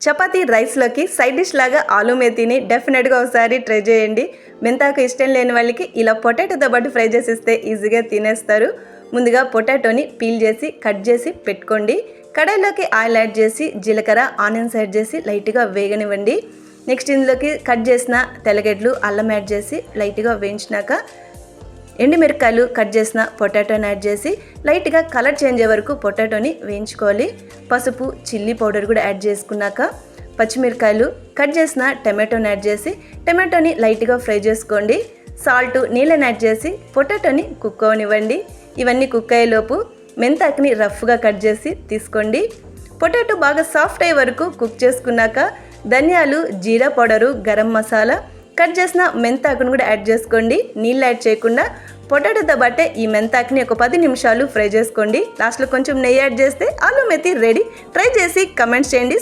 చపాతీ రైస్లోకి side dish లాగా ఆలూ మేతిని డెఫినెట్గా ఒకసారి ట్రై చేయండి. మెంతాకు ఇష్టం లేని వాళ్ళకి ఇలా పొటాటోతో పాటు ఫ్రై చేసి ఇస్తే ఈజీగా తినేస్తారు. ముందుగా పొటాటోని పీల్ చేసి కట్ చేసి పెట్టుకోండి. కడాయిలోకి ఆయిల్ యాడ్ చేసి జీలకర్ర ఆనియన్స్ యాడ్ చేసి లైట్గా వేగనివ్వండి. నెక్స్ట్ ఇందులోకి కట్ చేసిన తెల్లగడ్డలు అల్లం యాడ్ చేసి లైట్గా వేయించినాక ఎండుమిరపకాయలు కట్ చేసిన పొటాటోని యాడ్ చేసి లైట్గా కలర్ చేంజ్ అయ్యే వరకు పొటాటోని వేయించుకోవాలి. పసుపు చిల్లీ పౌడర్ కూడా యాడ్ చేసుకున్నాక పచ్చిమిరకాయలు కట్ చేసిన టమాటోని యాడ్ చేసి టమాటోని లైట్గా ఫ్రై చేసుకోండి. సాల్ట్ నీళ్ళని యాడ్ చేసి పొటాటోని కుక్ అవనివ్వండి. ఇవన్నీ కుక్ అయ్యేలోపు మెంతాకుని రఫ్గా కట్ చేసి తీసుకోండి. పొటాటో బాగా సాఫ్ట్ అయ్యే వరకు కుక్ చేసుకున్నాక ధనియాలు జీరా పౌడరు గరం మసాలా కట్ చేసిన మెంతాకుని కూడా యాడ్ చేసుకోండి. నీళ్ళు యాడ్ చేయకుండా పొటాటోతో బట్టే ఈ మెంతాకుని ఒక 10 నిమిషాలు ఫ్రై చేసుకోండి. లాస్ట్లో కొంచెం నెయ్యి యాడ్ చేస్తే ఆలూ మెతి రెడీ. ట్రై చేసి కమెంట్స్ చేయండి.